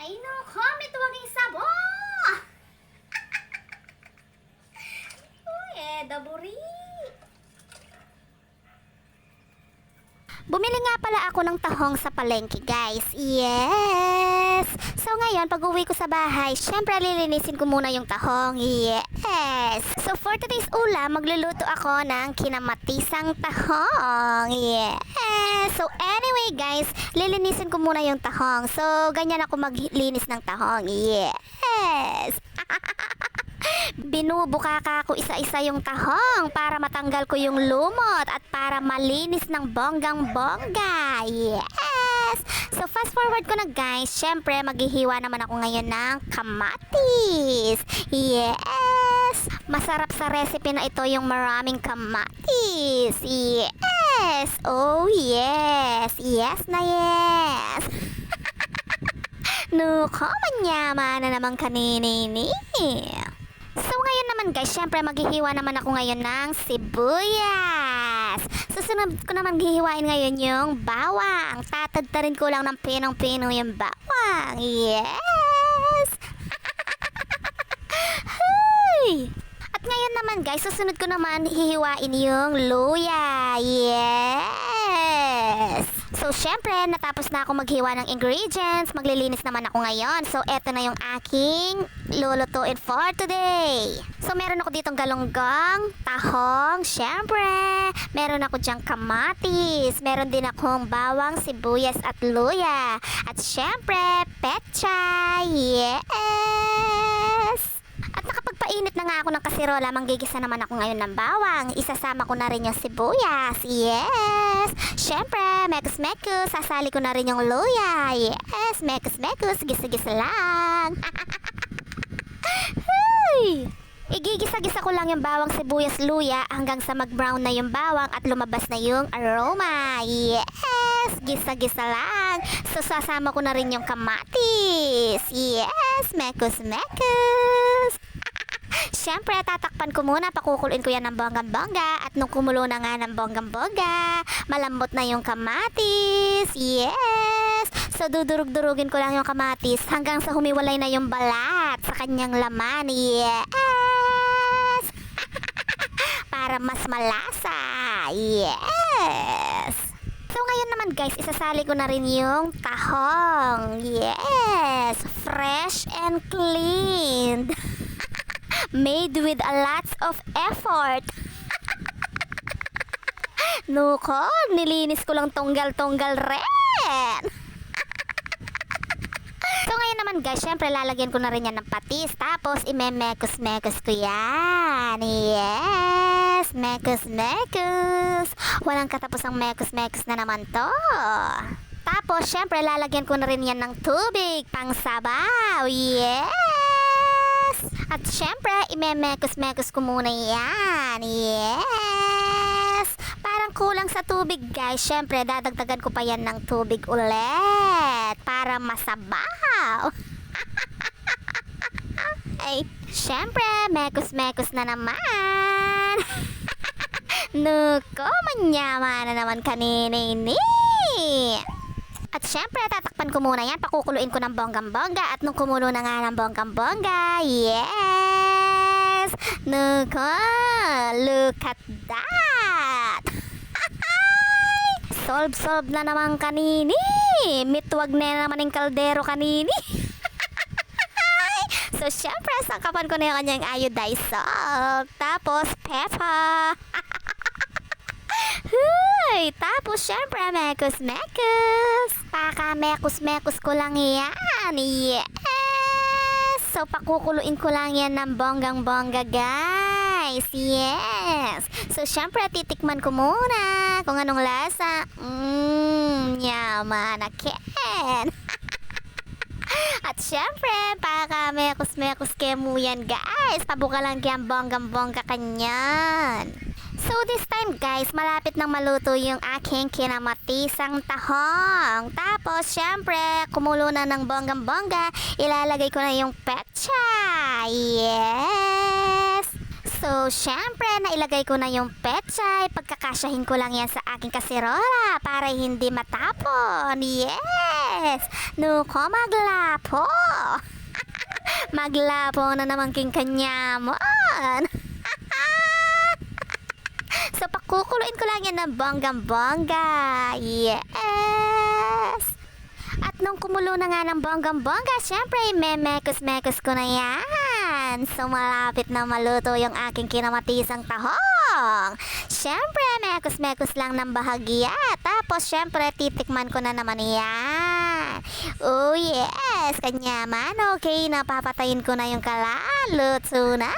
Ay, no, comment waging sabo! Uy, daburi! Bumili nga pala ako ng tahong sa palengke, guys. Yes! So ngayon, pag uwi ko sa bahay, syempre lilinisin ko muna yung tahong. Yes! So for today's ulam, magluluto ako ng kinamatisang tahong. Yes! So anyway, guys, lilinisin ko muna yung tahong. So ganyan ako maglinis ng tahong. Yes! Binubukaka ko isa-isa yung tahong para matanggal ko yung lumot at para malinis ng bonggang-bongga. Yes! So fast forward ko na, guys. Syempre maghihiwa naman ako ngayon ng kamatis. Yes! Masarap sa recipe na ito yung maraming kamatis. Yes! Oh yes! Yes na yes! Nuko, manyama na naman kaninini. So ngayon naman, guys, syempre maghihiwa naman ako ngayon ng sibuyas. Susunod ko naman hihiwain ngayon yung bawang. Tatagtarin ko lang ng pinong-pino yung bawang. Yes! Hey! At ngayon naman, guys, susunod ko naman hihiwain yung luya. Yes! So, syempre, natapos na ako maghiwa ng ingredients. Maglilinis naman ako ngayon. So, eto na yung aking lulutuin for today. So, meron ako ditong galunggong, tahong, syempre. Meron ako dyang kamatis. Meron din akong bawang, sibuyas at luya. At syempre, petchay. Yes! At nakapagpainit na nga ako ng kasirola, manggigisa naman ako ngayon ng bawang. Isasama ko na rin yung sibuyas. Yes! Siyempre, mekus-mekus, sasali ko na rin yung luya. Yes! Mekus-mekus, gisa-gisa lang. Hey! Igigisa-gisa ko lang yung bawang, sibuyas, luya hanggang sa mag-brown na yung bawang at lumabas na yung aroma. Yes! Gisa-gisa lang. So, sasama ko na rin yung kamatis. Yes! Mekus-mekus. Siyempre, tatakpan ko muna, pakukuluin ko yan ng bonggang-bongga. At nung kumulo na nga ng bonggang-bongga, malambot na yung kamatis. Yes! So, dudurug-durugin ko lang yung kamatis hanggang sa humiwalay na yung balat sa kanyang laman. Yes! Para mas malasa. Yes! So, ngayon naman, guys, isasali ko na rin yung tahong. Yes! Fresh and cleaned. Made with a lots of effort. Nuko, nilinis ko lang tonggal-tonggal rin. So ngayon naman, guys, syempre lalagyan ko na rin yan ng patis. Tapos imemekos-mekos ko yan. Yes, mekos-mekos. Walang katapusang mekos-mekos na naman to. Tapos syempre lalagyan ko na rin yan ng tubig pang sabaw. Yes. At syempre, imemekos-mekos ko muna yan. Yes! Parang kulang sa tubig, guys. Syempre, dadagdagan ko pa yan ng tubig ulit para masabaw. Ay, syempre, mekos-mekos na naman. Nuko, manyama na naman kaninini. At syempre, tatakpan ko muna yan. Pakukuluin ko ng bonggang-bongga. At nung kumulo na nga ng bonggang-bongga, yes! Nuko, look at that! Solve na naman kanini. Mitwag na naman yung kaldero kanini. So, syempre, sangkapan ko na yung kanyang iodized salt. Tapos, pepper. Hey, tapos syempre mekos-mekos. Paka-mekos-mekos ko lang yan. Yes! So, pakukuluin ko lang yan ng bonggang-bongga, guys. Yes! So, syempre, titikman ko muna kung anong lasa. Yaman na ken. At syempre, paka-mekos-mekos kemo yan, guys. Pabuka lang kaya bonggang-bongga kanyan. So this time, guys, malapit nang maluto yung aking kinamatisang tahong. Tapos, syempre, kumulo na ng bonggang-bongga, ilalagay ko na yung petsa. Yes! So So, syempre, nailagay ko na yung pechay. Pagkakasyahin ko lang yan sa aking kasirola para hindi matapon. Yes! Nuko maglapo! Maglapo na naman king kanyamon! So, pakukuluin ko lang yan ng bonggang-bongga. Yes! At nung kumulo na nga ng bonggang-bongga, syempre, memekos-mekos ko na yan. So, malapit na maluto yung aking kinamatisang tahong. Syempre, mekos-mekos lang ng bahagya. Tapos, syempre, titikman ko na naman yan. Oh, yes! Kanyaman, okay, napapatayin ko na yung kalaluto na.